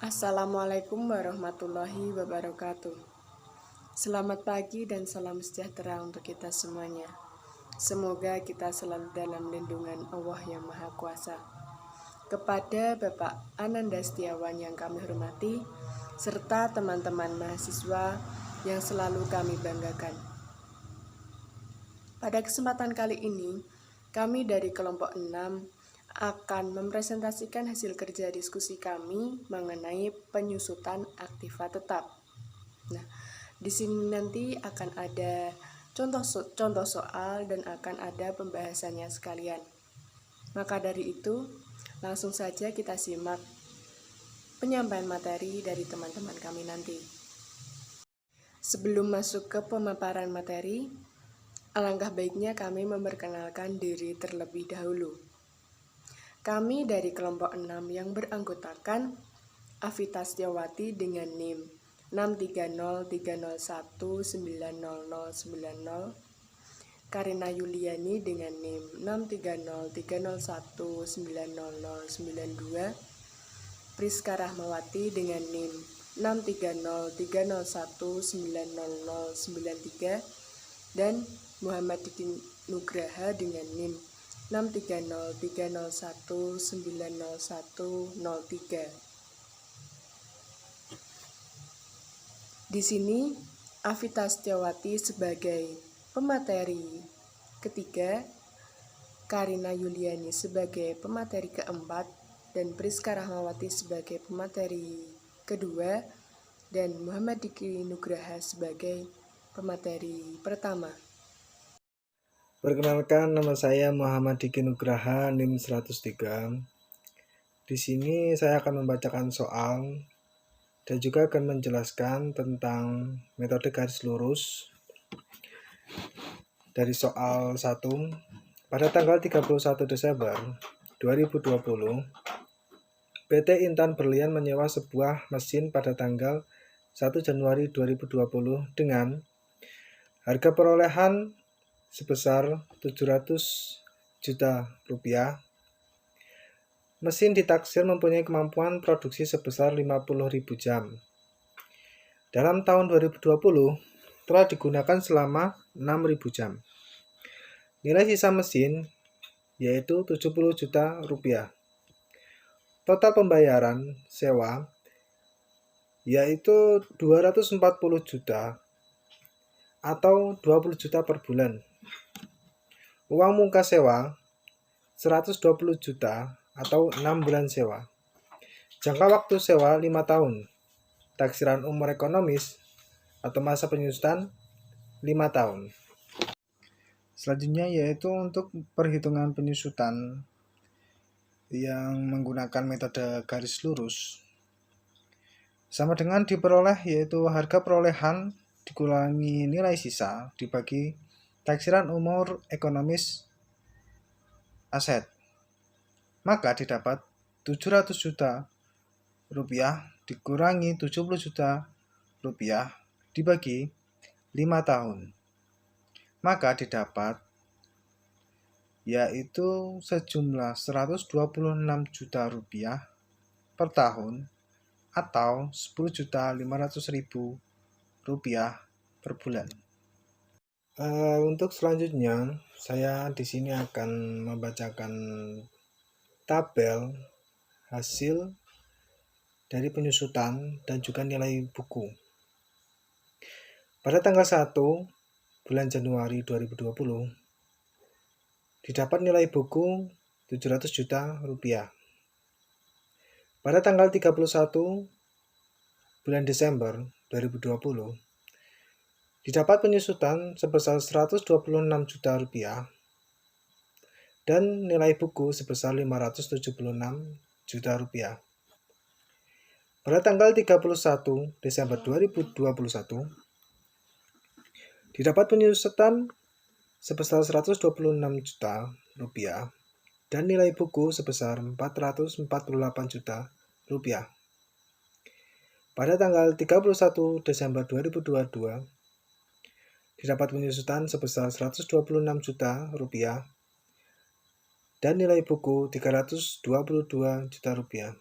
Assalamualaikum warahmatullahi wabarakatuh. Selamat pagi dan salam sejahtera untuk kita semuanya. Semoga kita selalu dalam lindungan Allah yang Maha Kuasa. Kepada Bapak Ananda Setiawan yang kami hormati, serta teman-teman mahasiswa yang selalu kami banggakan. Pada kesempatan kali ini, kami dari kelompok 6 akan mempresentasikan hasil kerja diskusi kami mengenai penyusutan aktiva tetap. Nah, di sini nanti akan ada contoh soal dan akan ada pembahasannya sekalian. Maka dari itu, langsung saja kita simak penyampaian materi dari teman-teman kami nanti. Sebelum masuk ke pemaparan materi, alangkah baiknya kami memperkenalkan diri terlebih dahulu. Kami dari kelompok 6 yang beranggotakan Afita Setiawati dengan NIM 63030190090, Karina Yuliani dengan NIM 63030190092, Priska Rahmawati dengan NIM 63030190093, dan Muhammad Diki Nugraha dengan NIM 63030190103. Di sini Afita Setiawati sebagai pemateri ketiga, Karina Yuliani sebagai pemateri keempat, dan Priska Rahmawati sebagai pemateri kedua, dan Muhammad Diki Nugraha sebagai pemateri pertama. Perkenalkan, nama saya Muhammad Diki Nugraha, NIM 103. Di sini saya akan membacakan soal dan juga akan menjelaskan tentang metode garis lurus. Dari soal 1, pada tanggal 31 Desember 2020, PT Intan Berlian menyewa sebuah mesin pada tanggal 1 Januari 2020 dengan harga perolehan sebesar 700 juta rupiah. Mesin ditaksir mempunyai kemampuan produksi sebesar 50.000 jam. Dalam tahun 2020 telah digunakan selama 6.000 jam. Nilai sisa mesin yaitu 70 juta rupiah. Total pembayaran sewa yaitu 240 juta atau 20 juta per bulan. Uang muka sewa 120 juta atau 6 bulan sewa. Jangka waktu sewa 5 tahun. Taksiran umur ekonomis atau masa penyusutan 5 tahun. Selanjutnya yaitu untuk perhitungan penyusutan yang menggunakan metode garis lurus. Sama dengan diperoleh, yaitu harga perolehan dikurangi nilai sisa dibagi taksiran umur ekonomis aset. Maka didapat 700 juta rupiah dikurangi 70 juta rupiah dibagi 5 tahun. Maka didapat yaitu sejumlah 126 juta rupiah per tahun atau 10.500.000 rupiah per bulan. Untuk selanjutnya, saya di sini akan membacakan tabel hasil dari penyusutan dan juga nilai buku. Pada tanggal 1 bulan Januari 2020, didapat nilai buku 700 juta rupiah. Pada tanggal 31 bulan Desember 2020, didapat penyusutan sebesar 126 juta rupiah dan nilai buku sebesar 576 juta rupiah. Pada tanggal 31 Desember 2021, didapat penyusutan sebesar 126 juta rupiah dan nilai buku sebesar 448 juta rupiah. Pada tanggal 31 Desember 2022, didapat penyusutan sebesar 126 juta rupiah dan nilai buku 322 juta rupiah.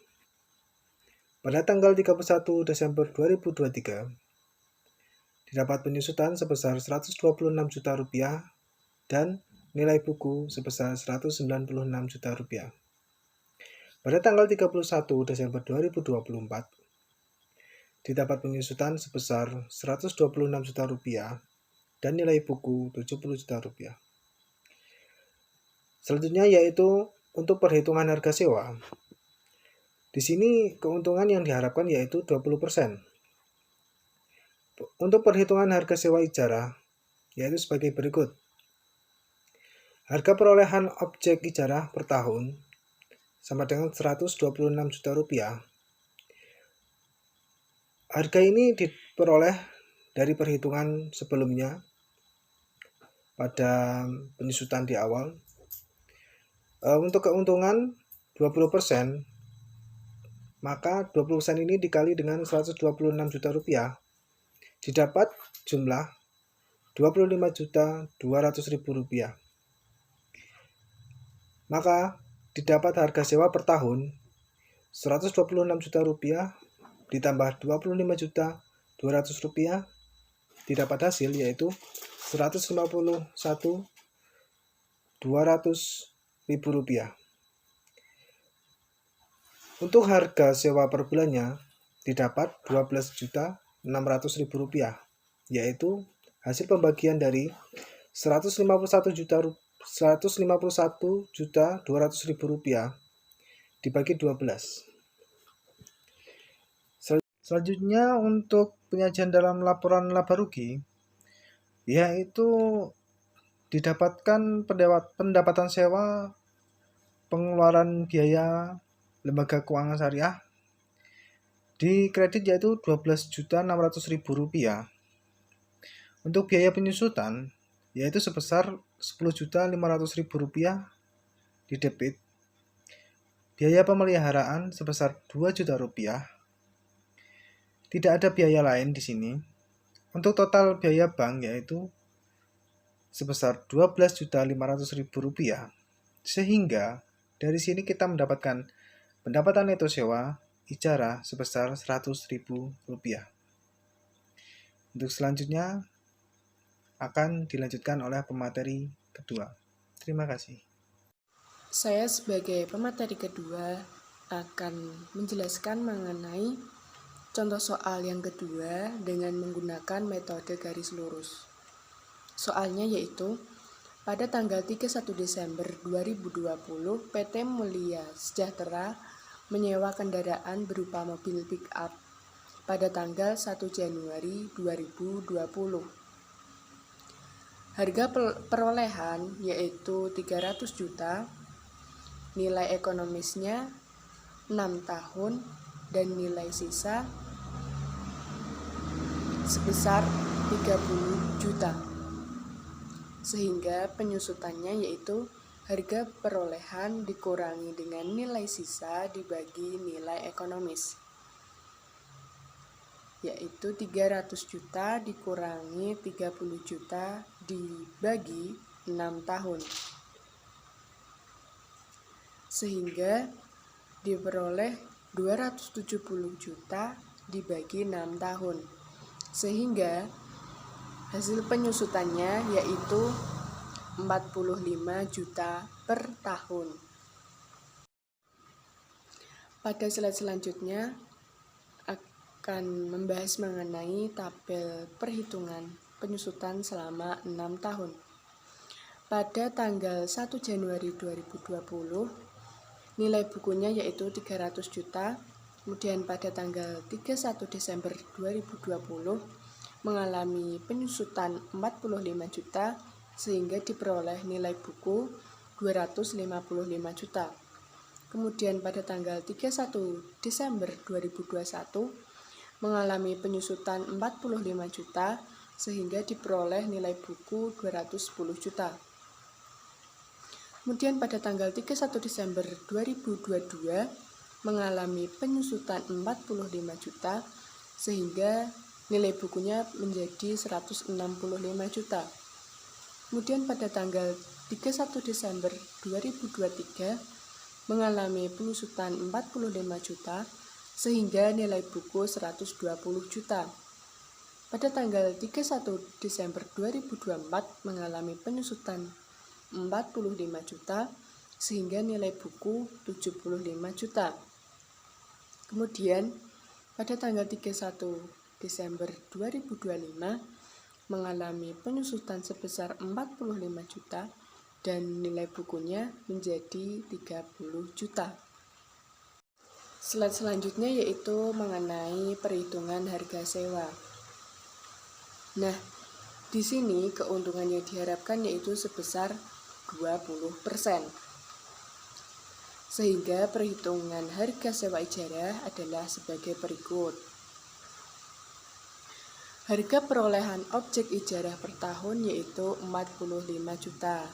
Pada tanggal 31 Desember 2023, didapat penyusutan sebesar Rp126 juta dan nilai buku sebesar Rp196 juta. Pada tanggal 31 Desember 2024, didapat penyusutan sebesar Rp126 juta dan nilai buku Rp70 juta. Selanjutnya yaitu untuk perhitungan harga sewa. Di sini keuntungan yang diharapkan yaitu 20%. Untuk perhitungan harga sewa ijarah yaitu sebagai berikut. Harga perolehan objek ijarah per tahun sama dengan Rp126 juta. Harga ini diperoleh dari perhitungan sebelumnya pada penyusutan di awal. Untuk keuntungan 20%, maka 20% ini dikali dengan Rp126 juta, didapat jumlah Rp25.200.000. Maka didapat harga sewa per tahun Rp126 juta ditambah Rp25.200.000, didapat hasil yaitu Rp151.200.000. Untuk harga sewa per bulannya didapat Rp12.600.000, yaitu hasil pembagian dari Rp151.200.000 dibagi 12. Selanjutnya untuk penyajian dalam laporan laba rugi, yaitu didapatkan pendapatan sewa, pengeluaran biaya lembaga keuangan syariah di kredit yaitu Rp12.600.000. Untuk biaya penyusutan yaitu sebesar Rp10.500.000 di debit. Biaya pemeliharaan sebesar Rp2 juta. Tidak ada biaya lain di sini. Untuk total biaya bank yaitu sebesar Rp12.500.000. Sehingga dari sini kita mendapatkan pendapatan neto sewa ijarah sebesar Rp100.000. Untuk selanjutnya akan dilanjutkan oleh pemateri kedua. Terima kasih. Saya sebagai pemateri kedua akan menjelaskan mengenai contoh soal yang kedua dengan menggunakan metode garis lurus. Soalnya yaitu, pada tanggal 31 Desember 2020, PT Mulia Sejahtera menyewa kendaraan berupa mobil pick-up pada tanggal 1 Januari 2020. Harga perolehan yaitu 300 juta, nilai ekonomisnya 6 tahun, dan nilai sisa sebesar 30 juta. Sehingga penyusutannya yaitu harga perolehan dikurangi dengan nilai sisa dibagi nilai ekonomis, yaitu 300 juta dikurangi 30 juta dibagi 6 tahun. Sehingga diperoleh 270 juta dibagi 6 tahun. Sehingga hasil penyusutannya yaitu 45 juta per tahun. Pada slide selanjutnya akan membahas mengenai tabel perhitungan penyusutan selama 6 tahun. Pada tanggal 1 Januari 2020, nilai bukunya yaitu 300 juta. Kemudian pada tanggal 31 Desember 2020 mengalami penyusutan 45 juta sehingga diperoleh nilai buku 255 juta. Kemudian pada tanggal 31 Desember 2021 mengalami penyusutan 45 juta sehingga diperoleh nilai buku 210 juta. Kemudian pada tanggal 31 Desember 2022 mengalami penyusutan 45 juta sehingga nilai bukunya menjadi 165 juta. Kemudian pada tanggal 31 Desember 2023 mengalami penyusutan 45 juta sehingga nilai buku 120 juta. Pada tanggal 31 Desember 2024 mengalami penyusutan 45 juta, sehingga nilai buku 75 juta. Kemudian pada tanggal 31 Desember 2025 mengalami penyusutan sebesar 45 juta dan nilai bukunya menjadi 30 juta. Slide selanjutnya yaitu mengenai perhitungan harga sewa. Nah, di sini keuntungan yang diharapkan yaitu sebesar 20%. Sehingga perhitungan harga sewa ijarah adalah sebagai berikut. Harga perolehan objek ijarah per tahun yaitu 45 juta.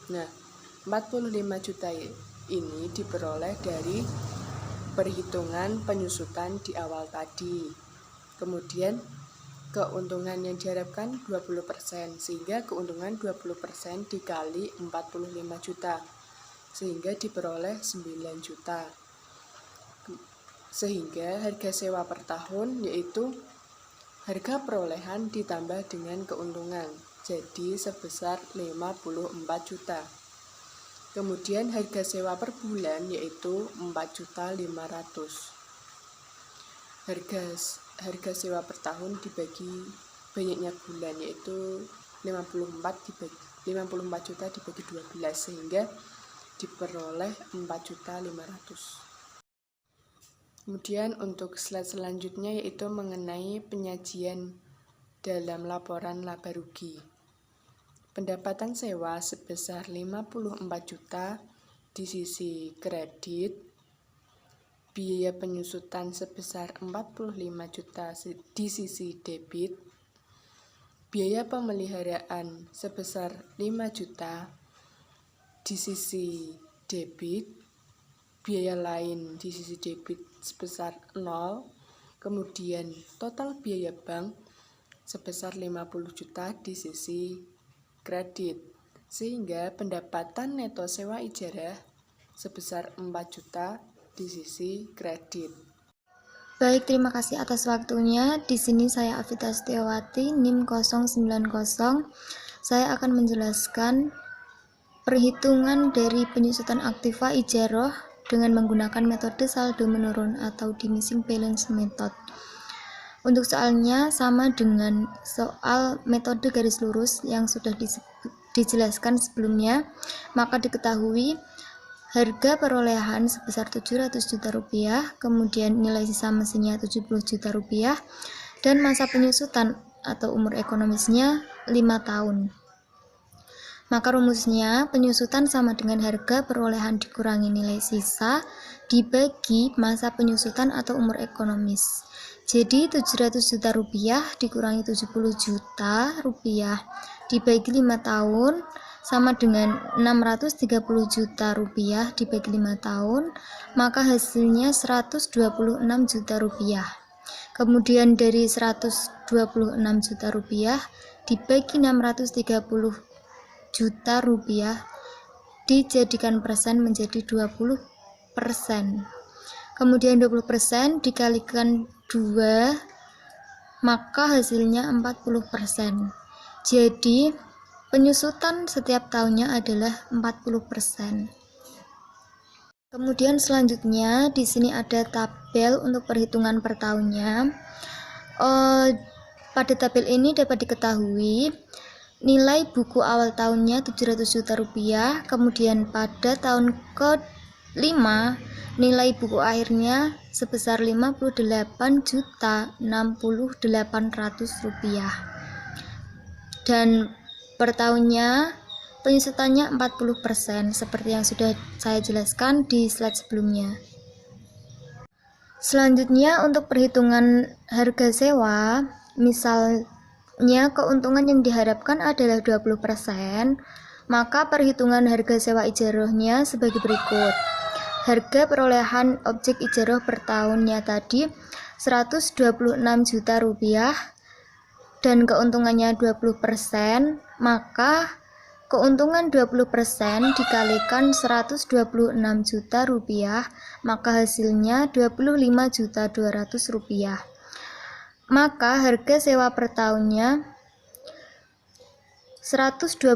Nah, 45 juta ini diperoleh dari perhitungan penyusutan di awal tadi. Kemudian keuntungan yang diharapkan 20%, sehingga keuntungan 20% dikali 45 juta, sehingga diperoleh 9 juta. Sehingga harga sewa per tahun yaitu harga perolehan ditambah dengan keuntungan, jadi sebesar 54 juta. Kemudian harga sewa per bulan yaitu 4.500.000. Harga sewa per tahun dibagi banyaknya bulan yaitu 54 juta dibagi 12, sehingga diperoleh 4.500.000. Kemudian untuk slide selanjutnya yaitu mengenai penyajian dalam laporan laba rugi. Pendapatan sewa sebesar 54 juta di sisi kredit, biaya penyusutan sebesar 45 juta di sisi debit, biaya pemeliharaan sebesar 5 juta di sisi debit, biaya lain di sisi debit sebesar 0, kemudian total biaya bank sebesar 50 juta di sisi kredit, sehingga pendapatan neto sewa ijarah sebesar 4 juta di sisi kredit. Baik, terima kasih atas waktunya. Di sini saya Afita Setiawati, NIM 090. Saya akan menjelaskan perhitungan dari penyusutan aktiva ijarah dengan menggunakan metode saldo menurun atau diminishing balance method. Untuk soalnya sama dengan soal metode garis lurus yang sudah dijelaskan sebelumnya, maka diketahui harga perolehan sebesar 700 juta rupiah, kemudian nilai sisa mesinnya 70 juta rupiah, dan masa penyusutan atau umur ekonomisnya 5 tahun. Maka rumusnya, penyusutan sama dengan harga perolehan dikurangi nilai sisa dibagi masa penyusutan atau umur ekonomis. Jadi 700 juta rupiah dikurangi 70 juta rupiah dibagi 5 tahun sama dengan 630 juta rupiah dibagi 5 tahun, maka hasilnya 126 juta rupiah. Kemudian dari 126 juta rupiah dibagi 630 juta rupiah dijadikan persen menjadi 20%. Kemudian 20% dikalikan 2, maka hasilnya 40%. Jadi penyusutan setiap tahunnya adalah 40%. Kemudian selanjutnya di sini ada tabel untuk perhitungan per tahunnya. Pada tabel ini dapat diketahui nilai buku awal tahunnya 700 juta rupiah, kemudian pada tahun ke-5 nilai buku akhirnya sebesar 58.060.800 rupiah. Dan per tahunnya penyusutannya 40% seperti yang sudah saya jelaskan di slide sebelumnya. Selanjutnya untuk perhitungan harga sewa, misalnya keuntungan yang diharapkan adalah 20%, maka perhitungan harga sewa ijarahnya sebagai berikut. Harga perolehan objek ijarah per tahunnya tadi 126 juta rupiah dan keuntungannya 20%, maka Keuntungan 20% dikalikan 126 juta rupiah, maka hasilnya 25.200.000 rupiah. Maka harga sewa per tahunnya 126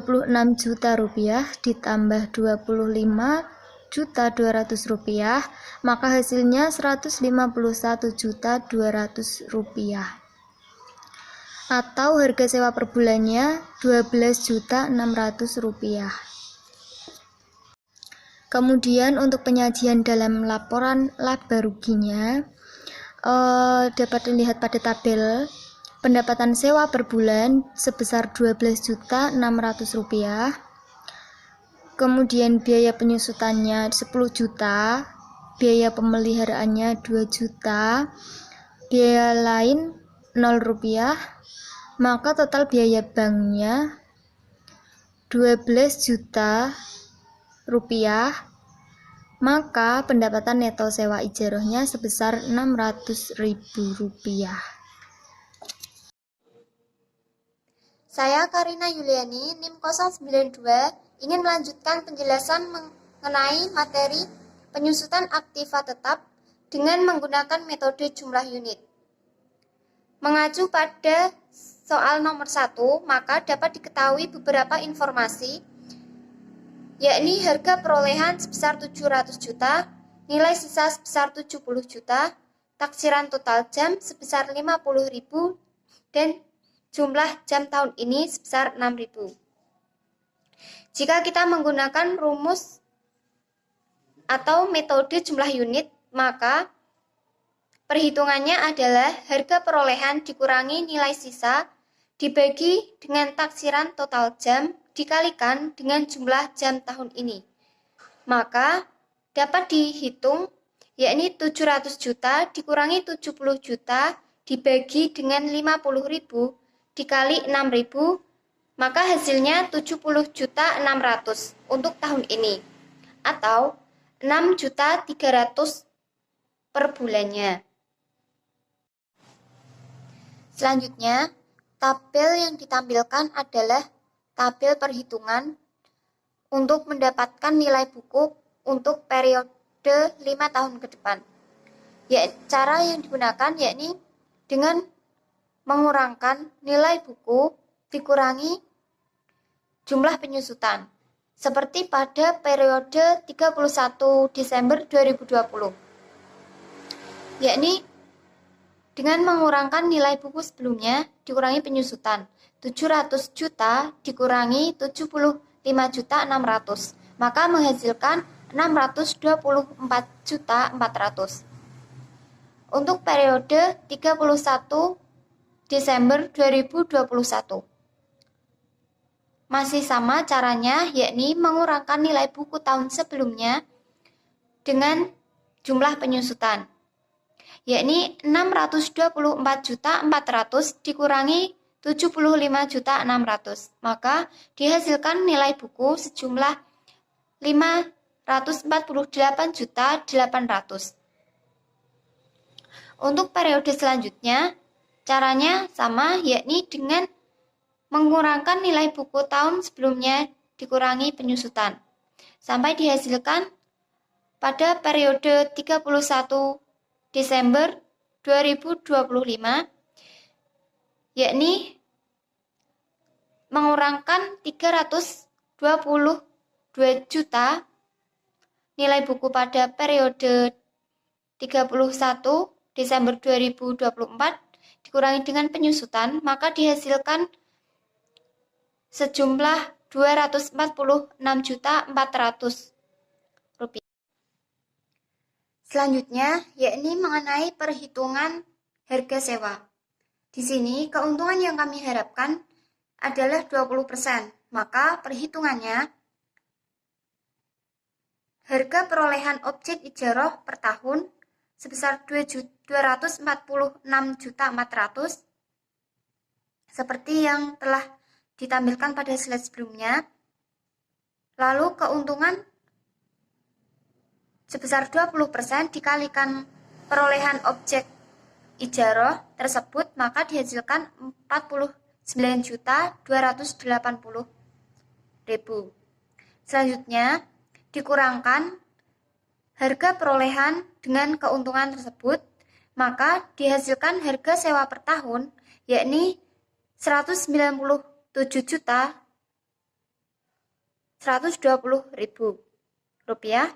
juta rupiah ditambah 25.200.000 rupiah, maka hasilnya 151.200.000 rupiah. Atau harga sewa per bulannya 12.600.000 rupiah. Kemudian untuk penyajian dalam laporan laba ruginya dapat dilihat pada tabel. Pendapatan sewa per bulan sebesar 12.600.000 rupiah. Kemudian biaya penyusutannya 10 juta, biaya pemeliharaannya 2 juta, biaya lain 0 rupiah. Maka total biaya banknya 12 juta rupiah, maka pendapatan neto sewa ijarahnya sebesar 600.000 rupiah. Saya Karina Yuliani, NIM 092, ingin melanjutkan penjelasan mengenai materi penyusutan aktiva tetap dengan menggunakan metode jumlah unit. Mengacu pada soal nomor 1, maka dapat diketahui beberapa informasi, yakni harga perolehan sebesar 700 juta, nilai sisa sebesar 70 juta, taksiran total jam sebesar 50.000, dan jumlah jam tahun ini sebesar 6.000. Jika kita menggunakan rumus atau metode jumlah unit, maka perhitungannya adalah harga perolehan dikurangi nilai sisa dibagi dengan taksiran total jam dikalikan dengan jumlah jam tahun ini. Maka dapat dihitung, yakni 700 juta dikurangi 70 juta dibagi dengan 50.000 dikali 6.000, maka hasilnya 70.600.000 untuk tahun ini, atau 6.300.000 per bulannya. Selanjutnya, tabel yang ditampilkan adalah tabel perhitungan untuk mendapatkan nilai buku untuk periode 5 tahun ke depan. Cara yang digunakan yakni dengan mengurangkan nilai buku dikurangi jumlah penyusutan, seperti pada periode 31 Desember 2020, yakni dengan mengurangkan nilai buku sebelumnya dikurangi penyusutan. 700 juta dikurangi 75.600.000, maka menghasilkan 624.400.000. Untuk periode 31 Desember 2021. Masih sama caranya, yakni mengurangkan nilai buku tahun sebelumnya dengan jumlah penyusutan, yakni 624.400.000 dikurangi 75.600.000, maka dihasilkan nilai buku sejumlah 548.800.000. Untuk periode selanjutnya, caranya sama, yakni dengan mengurangkan nilai buku tahun sebelumnya dikurangi penyusutan, sampai dihasilkan pada periode 31 Desember 2025, yakni mengurangkan 322 juta nilai buku pada periode 31 Desember 2024 dikurangi dengan penyusutan, maka dihasilkan sejumlah 246.400.000 rupiah. Selanjutnya, yakni mengenai perhitungan harga sewa. Di sini, keuntungan yang kami harapkan adalah 20%, maka perhitungannya harga perolehan objek ijarah per tahun sebesar 246.400.000 seperti yang telah ditampilkan pada slide sebelumnya. Lalu keuntungan sebesar 20% dikalikan perolehan objek ijarah tersebut, maka dihasilkan 49.280.000 Selanjutnya, dikurangkan harga perolehan dengan keuntungan tersebut, maka dihasilkan harga sewa per tahun yakni Rp197.120.000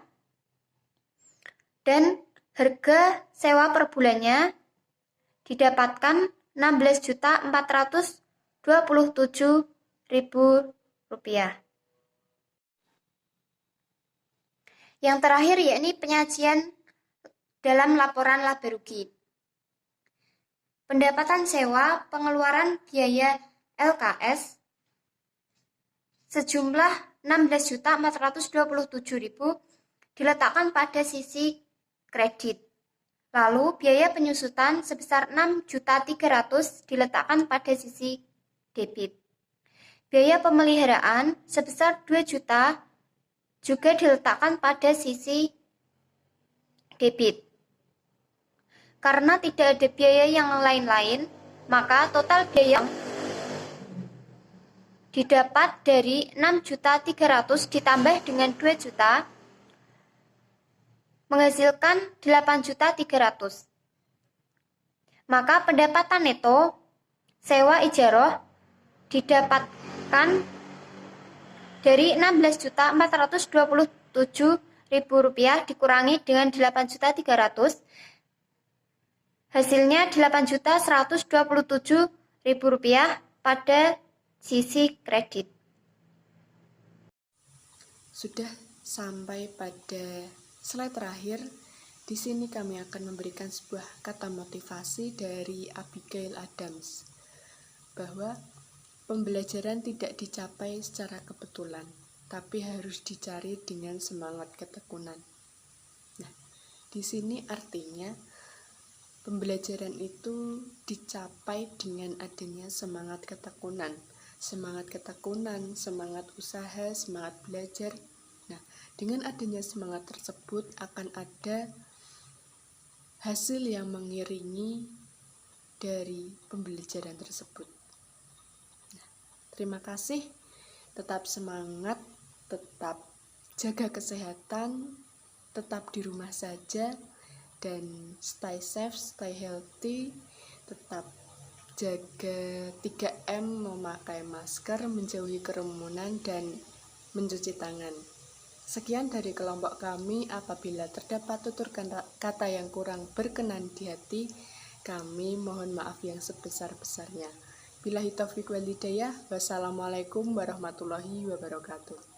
dan harga sewa per bulannya didapatkan Rp16.427.000. Yang terakhir yakni penyajian dalam laporan laba rugi. Pendapatan sewa pengeluaran biaya LKS sejumlah Rp16.427.000 diletakkan pada sisi kredit. Lalu biaya penyusutan sebesar Rp6.300.000 diletakkan pada sisi debit. Biaya pemeliharaan sebesar Rp2.000.000 juga diletakkan pada sisi debit. Karena tidak ada biaya yang lain-lain, maka total biaya yang didapat dari Rp6.300.000 ditambah dengan Rp2.000.000 menghasilkan Rp8.300.000. Maka pendapatan neto sewa ijarah didapatkan dari Rp16.427.000 dikurangi dengan Rp8.300.000, hasilnya Rp8.127.000 pada sisi kredit. Sudah sampai pada slide terakhir. Di sini kami akan memberikan sebuah kata motivasi dari Abigail Adams, bahwa pembelajaran tidak dicapai secara kebetulan, tapi harus dicari dengan semangat ketekunan. Nah, di sini artinya pembelajaran itu dicapai dengan adanya semangat ketekunan, semangat usaha, semangat belajar. Nah, dengan adanya semangat tersebut akan ada hasil yang mengiringi dari pembelajaran tersebut. Terima kasih, tetap semangat, tetap jaga kesehatan, tetap di rumah saja, dan stay safe, stay healthy, tetap jaga 3M, memakai masker, menjauhi kerumunan, dan mencuci tangan. Sekian dari kelompok kami. Apabila terdapat tutur kata yang kurang berkenan di hati, kami mohon maaf yang sebesar-besarnya. Billahi taufiq wal hidayah. Wassalamualaikum warahmatullahi wabarakatuh.